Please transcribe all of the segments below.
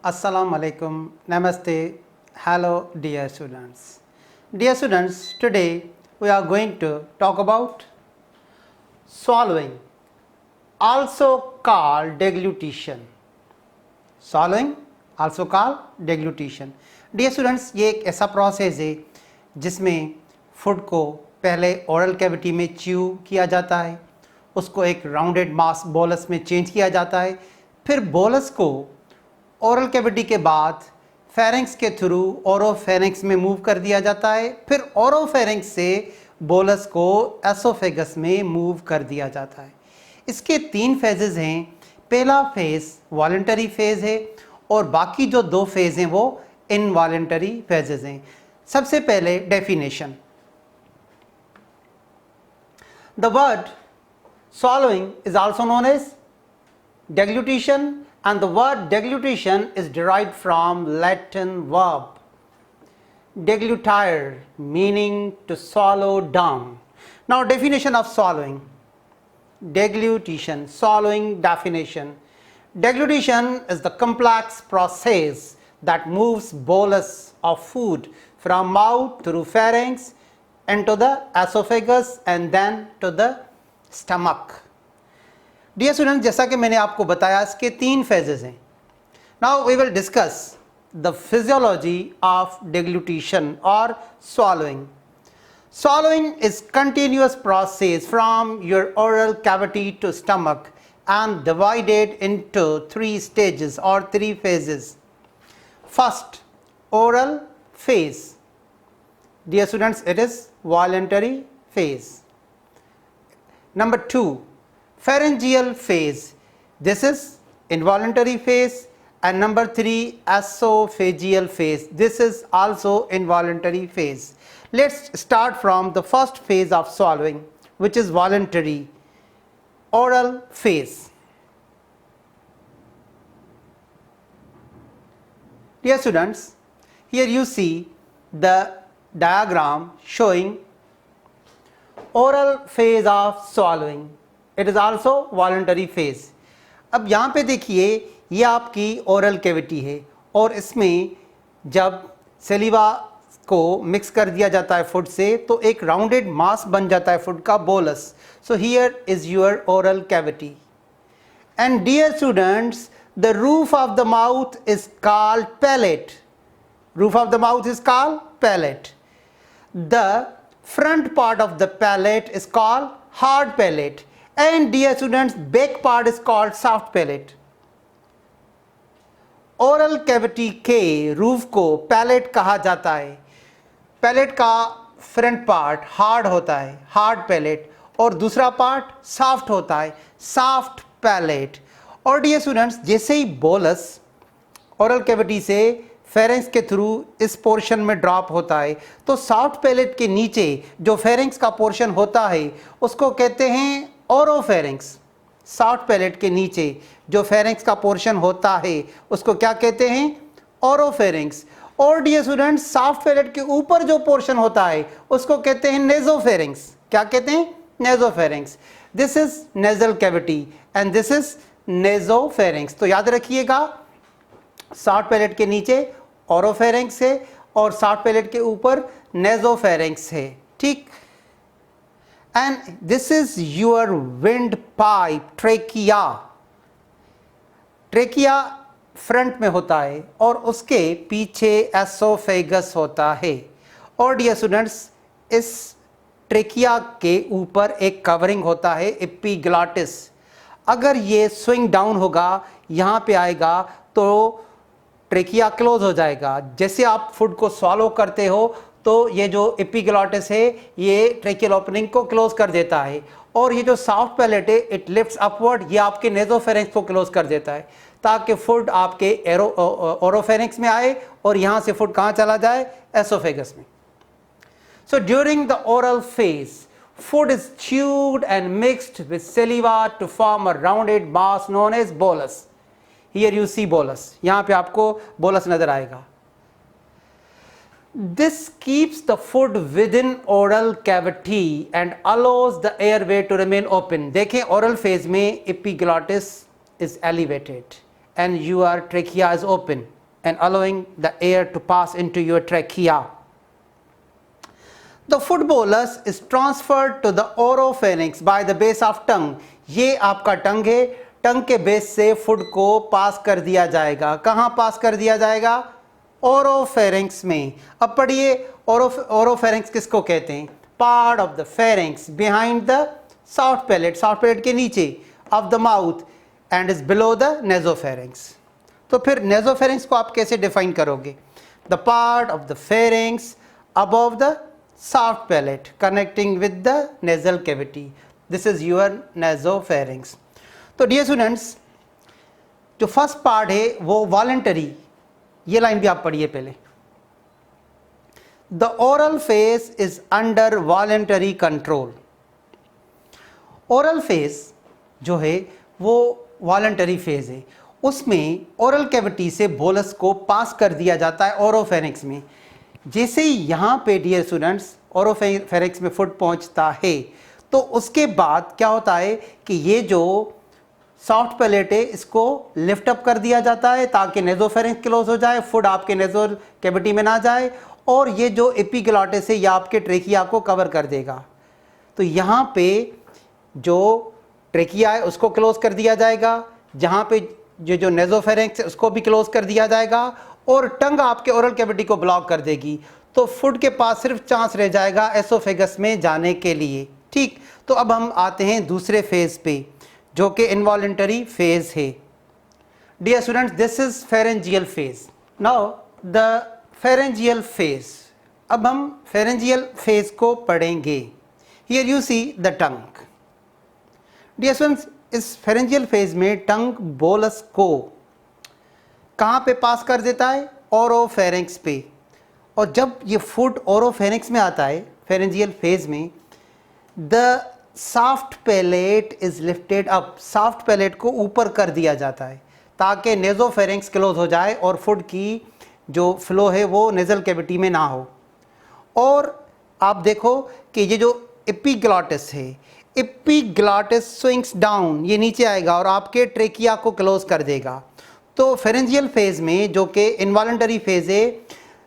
Assalamu alaikum, namaste, hello dear students. Dear students, today we are going to talk about swallowing, also called deglutition. Swallowing, also called deglutition. Dear students, ये एक ऐसा process है जिसमें food को पहले oral cavity में chew किया जाता है, उसको एक राउंडेड मास बोलस में चेंज किया जाता है, फिर बोलस को ओरल कैविटी के बाद फेरिंक्स के थ्रू ओरोफेरिंक्स में मूव कर दिया जाता है, फिर ओरोफेरिंक्स से बोलस को एसोफेगस में मूव कर दिया जाता है। इसके 3 फेजेस हैं। पहला फेज वॉलंटरी फेज है और बाकी जो 2 फेज हैं वो इनवॉलंटरी फेजेस हैं। सबसे पहले definition. The word swallowing is also known as deglutition, and the word deglutition is derived from Latin verb deglutire, meaning to swallow down. Now definition of swallowing. Deglutition, swallowing definition. Deglutition is the complex process that moves bolus of food from mouth through pharynx into the esophagus and then to the stomach. Dear student, जैसा कि मैंने आपको बताया इसके 3 phases हैं। Now we will discuss the physiology of deglutition और swallowing. Swallowing is continuous process from your oral cavity to stomach and divided into 3 stages or 3 phases. First, oral phase. Dear students, it is voluntary phase. Number 2, pharyngeal phase. This is involuntary phase. And number 3, esophageal phase. This is also involuntary phase. Let's start from the first phase of swallowing, which is voluntary, oral phase. Dear students, here you see the diagram showing oral phase of swallowing. It is also voluntary phase. अब यहाँ पे देखिए, ये आपकी oral cavity है और इसमें जब सलीवा को मिक्स कर दिया जाता है फूड से तो एक राउंडेड मास बन जाता है फूड का, bolus. So here is your oral cavity. And dear students, the roof of the mouth is called palate. Roof of the mouth is called palate. The front part of the palate is called hard palate, and dear students, back part is called soft palate. Oral cavity के roof को palette कहा जाता है. Palette का front part hard होता है, hard palate, और दूसरा पार्ट सॉफ्ट होता है, सॉफ्ट पैलेट. और डियर स्टूडेंट्स, जैसे ही बोलस ओरल कैविटी से फेरिंक्स के थ्रू इस पोर्शन में ड्रॉप होता है तो सॉफ्ट पैलेट के नीचे जो फेरिंक्स का पोर्शन होता है उसको कहते हैं ओरोफेरिंक्स. सॉफ्ट पैलेट के नीचे जो फेरिंक्स का पोर्शन होता है उसको क्या कहते हैं? ओरोफेरिंक्स. और डियर स्टूडेंट्स, सॉफ्ट पैलेट के ऊपर जो पोर्शन होता है उसको कहते हैं नेजोफेरिंक्स. क्या कहते हैं? Nasopharynx. This is nasal cavity and this is nasopharynx. तो याद रखिएगा, सॉफ्ट पैलेट के नीचे ओरोफेरिंक्स है और सॉफ्ट पैलेट के ऊपर नेजोफेरिंक्स है. ठीक. And this is your wind pipe, trachea. Trachea front में होता है और उसके पीछे एसोफेगस होता है. और डियर स्टूडेंट्स, इस ट्रेकिया के ऊपर एक कवरिंग होता है, एपिग्लॉटिस. अगर ये स्विंग डाउन होगा, यहाँ पे आएगा तो ट्रेकिया क्लोज हो जाएगा. जैसे आप फूड को स्वॉलो करते हो तो ये जो एपिग्लॉटिस है ये ट्रेकियल ओपनिंग को क्लोज कर देता है, और ये जो सॉफ्ट पैलेट है इट लिफ्ट्स अपवर्ड, ये आपके नेजोफेरिंक्स को क्लोज कर देता है ताकि फूड आपके ओरोफेरिंक्स में आए और यहाँ से फूड कहाँ चला जाए? एसोफेगस में. So during the oral phase, food is chewed and mixed with saliva to form a rounded mass known as bolus. Here you see bolus. यहाँ पे आपको bolus नजर आएगा. This keeps the food within oral cavity and allows the airway to remain open. देखें, oral phase में epiglottis is elevated and your trachea is open and allowing the air to pass into your trachea. The food bolus is transferred to the oropharynx by the base of tongue. ये आपका टंग है, टंग के base से food को पास कर दिया जाएगा. कहाँ पास कर दिया जाएगा? ओरोफेरिंक्स में. अब पढ़िए, ओरोफेरिंक्स किसको कहते हैं? Part of the pharynx behind the soft palate के नीचे of the mouth and is below the nasopharynx. तो फिर नेजोफेरिंक्स को आप कैसे डिफाइन करोगे? The part of the pharynx above the soft palate connecting with the nasal cavity. This is your nasopharynx. तो dear students, जो फर्स्ट पार्ट है वो वॉलेंटरी, ये लाइन भी आप पढ़िए पहले. The oral face is under voluntary control. Oral face जो है वो वॉलेंटरी फेज है, उसमें ओरल कैविटी से बोलस को पास कर दिया जाता है ओरोफेरिंक्स में. जैसे ही यहाँ पे डियर स्टूडेंट्स ओरोफेरिंक्स में फूड पहुँचता है तो उसके बाद क्या होता है कि ये जो सॉफ्ट पैलेट है इसको लिफ्ट अप कर दिया जाता है ताकि नेजोफेरिंक्स क्लोज हो जाए, फूड आपके नेजोल कैविटी में ना जाए, और ये जो एपिग्लॉटिस है ये आपके ट्रेकिया को कवर कर देगा. तो यहाँ पे जो ट्रेकिया है उसको क्लोज कर दिया जाएगा, जहाँ पे जो नेजोफेरिंक्स है उसको भी क्लोज कर दिया जाएगा, और टंग आपके ओरल कैविटी को ब्लॉक कर देगी. तो फूड के पास सिर्फ चांस रह जाएगा एसोफेगस में जाने के लिए. ठीक, तो अब हम आते हैं दूसरे फेज पे जो कि इनवॉलेंटरी फेज है. Dear students, this is pharyngeal phase. Now the pharyngeal phase. अब हम फेरेंजियल फेज को पढ़ेंगे. Here you see the tongue. Dear students, इस फेरेंजियल फेज में टंग बोलस को कहाँ पे पास कर देता है? ओरोफेरिंक्स पे. और जब ये फूड ओरोफेरिंक्स में आता है फेरेंजियल फेज में, the soft palette is lifted up. Soft palate को ऊपर कर दिया जाता है ताकि नेजोफेरिंक्स क्लोज हो जाए और फूड की जो फ्लो है वो नेजल कैविटी में ना हो. और आप देखो कि ये जो एपिग्लॉटिस है, एपिग्लॉटिस स्विंग्स डाउन, ये नीचे आएगा और आपके ट्रेकिया को क्लोज कर देगा. तो फेरेंजियल फेज में जो कि इनवॉलेंटरी फेज है,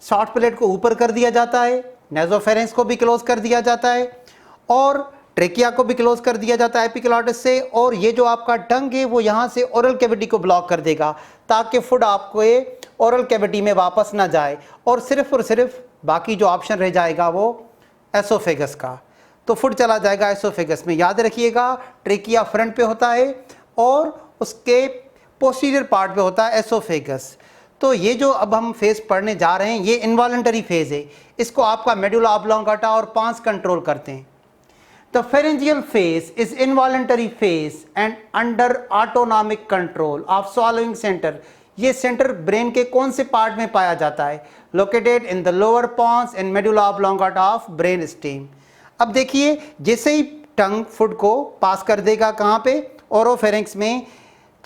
सॉफ्ट पैलेट को ऊपर कर दिया जाता है, नेजोफेरिंक्स को भी क्लोज कर दिया जाता है और ट्रेकिया को भी क्लोज कर दिया जाता है एपिग्लॉटिस से, और ये जो आपका टंग है वो यहाँ से ओरल कैविटी को ब्लॉक कर देगा ताकि फूड आपको ये ओरल कैविटी में वापस ना जाए, और सिर्फ बाकी जो ऑप्शन रह जाएगा वो एसोफेगस का. तो फूड चला जाएगा एसोफेगस में. याद रखिएगा, ट्रेकिया फ्रंट पे होता है और उसके पोस्टीरियर पार्ट पे होता है एसोफेगस. तो ये जो अब हम फेज पढ़ने जा रहे हैं ये इनवॉलेंटरी फेज है. इसको आपका मेडुला ऑब्लोंगाटा और पांस कंट्रोल करते हैं. The pharyngeal phase is involuntary phase and under autonomic control of swallowing centre. ये सेंटर ब्रेन के कौन से पार्ट में पाया जाता है? Located in the lower pons and medulla oblongata of brain stem. अब देखिए, जैसे ही टंग फूड को पास कर देगा कहाँ पे? ओरोफेरिंक्स में,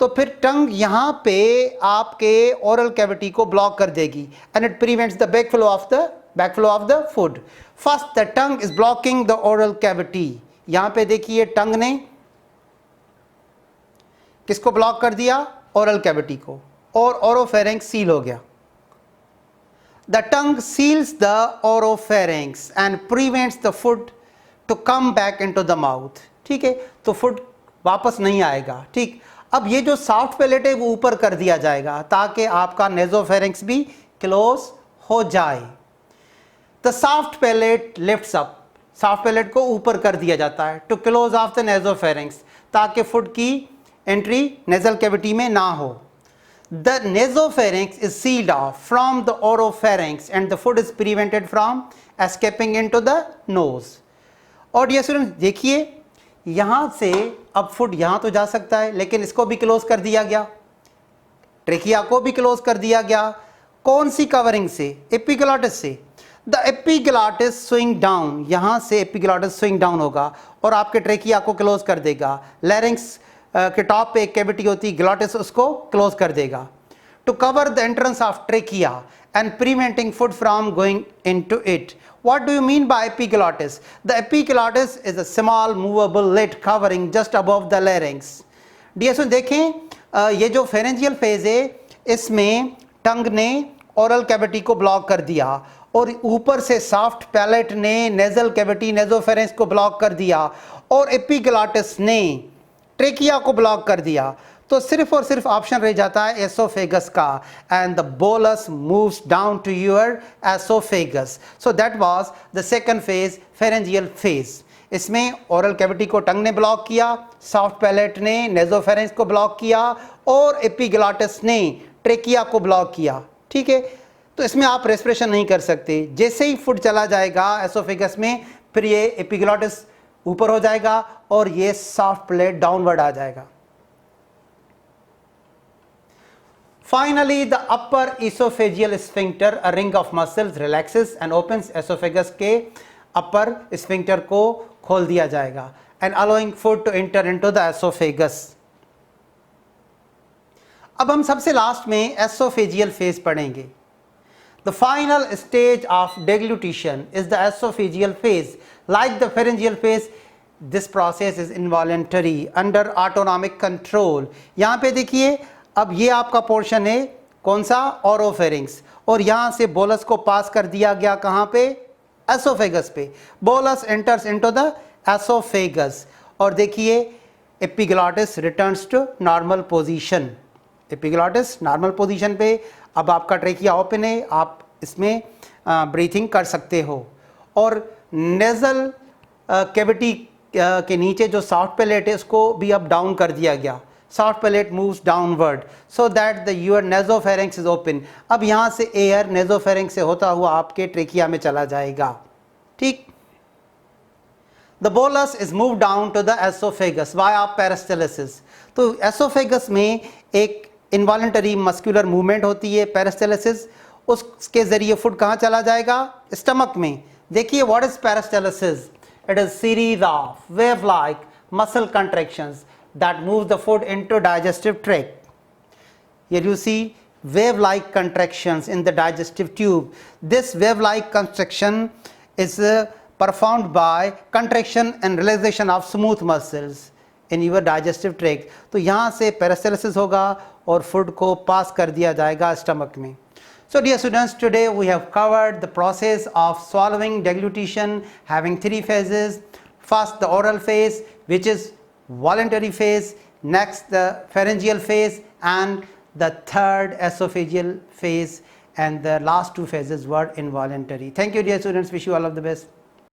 तो फिर टंग यहाँ पे आपके ओरल कैविटी को ब्लॉक कर देगी and it prevents the backflow of the food. First the tongue is blocking the oral cavity. यहाँ पे देखिए टंग ने किसको ब्लॉक कर दिया? ओरल कैविटी को, और ओरोफेरिंक्स सील हो गया. The tongue seals the oropharynx and prevents the food to come back into the mouth. ठीक है, तो फूड वापस नहीं आएगा. ठीक, अब ये जो सॉफ्ट पैलेट है वो ऊपर कर दिया जाएगा ताकि आपका नेजोफेरिंक्स भी क्लोज हो जाए. The soft palate lifts up. Soft palate को ऊपर कर दिया जाता है to close off the nasopharynx ताकि फूड की एंट्री नेजल कैविटी में ना हो. The nasopharynx is sealed off from the oropharynx and the food is prevented from escaping into the nose. और डियर स्टूडेंट्स देखिए, यहाँ से अब फूड यहाँ तो जा सकता है लेकिन इसको भी क्लोज कर दिया गया, ट्रेकिया को भी क्लोज कर दिया गया. कौन सी कवरिंग से? एपिग्लॉटिस से. द एपिग्लॉटिस स्विंग डाउन, यहाँ से एपिग्लॉटिस स्विंग डाउन होगा और आपके ट्रेकिया को क्लोज कर देगा. लैरिंक्स के टॉप पे एक कैविटी होती है ग्लॉटिस, उसको क्लोज कर देगा to cover the entrance of trachea and preventing food from going into it. What do you mean by epiglottis? The epiglottis is a small movable lid covering just above the larynx. Dear देखें, ये जो pharyngeal phase है इसमें टंग ने oral cavity को block कर दिया और ऊपर से सॉफ्ट पैलेट ने नेजल कैविटी नेजोफेरेंस को ब्लॉक कर दिया और एपिग्लॉटिस ने ट्रेकिया को ब्लॉक कर दिया, तो सिर्फ और सिर्फ ऑप्शन रह जाता है एसोफेगस का, and the bolus moves down to your oesophagus. So that was the second phase, pharyngeal phase. इसमें ओरल कैविटी को टंग ने ब्लॉक किया, सॉफ्ट पैलेट ने नेजोफेरेंस को ब्लॉक किया और एपिग्लॉटिस ने ट्रेकिया को ब्लॉक किया. ठीक है, तो इसमें आप रेस्पिरेशन नहीं कर सकते. जैसे ही फूड चला जाएगा एसोफेगस में, फिर ये एपिग्लॉटिस ऊपर हो जाएगा और ये सॉफ्ट पैलेट डाउनवर्ड आ जाएगा. Finally, the upper esophageal sphincter, a ring of muscles, relaxes and opens esophagus के upper sphincter को खोल दिया जाएगा and allowing food to enter into the esophagus. अब हम सबसे लास्ट में esophageal phase पढ़ेंगे. The final stage of deglutition is the esophageal phase. Like the pharyngeal phase, this process is involuntary under autonomic control. यहाँ पे देखिए, अब ये आपका पोर्शन है कौन सा, ओरोफेरिंग्स, और यहाँ से बोलस को पास कर दिया गया कहाँ पे, एसोफेगस पे. Bolus enters into the oesophagus और देखिए epiglottis returns to normal position. Epiglottis normal position पे. अब आपका ट्रेकिया ओपन है, आप इसमें ब्रीथिंग कर सकते हो. और नेजल कैविटी के नीचे जो सॉफ्ट पैलेट है उसको भी अब डाउन कर दिया गया. Soft palate moves downward so that the your nasopharynx is open. अब यहाँ से एयर nasopharynx से होता हुआ आपके ट्रेकिया में चला जाएगा. ठीक. The bolus is moved down to the esophagus via peristalsis. तो esophagus में एक involuntary muscular movement होती है peristalsis. उसके जरिए फूड कहाँ चला जाएगा, स्टमक में. देखिए what is peristalsis? It is series of wave-like muscle contractions that move the food into digestive tract. Here you see wave-like contractions in the digestive tube. This wave-like contraction is performed by contraction and relaxation of smooth muscles in your digestive tract. तो यहाँ से peristalsis होगा और food को pass कर दिया जाएगा stomach में. So dear students, today we have covered the process of swallowing deglutition having three phases. First, the oral phase, which is voluntary phase, next the pharyngeal phase, and the third esophageal phase, and the last two phases were involuntary. Thank you dear students, wish you all of the best.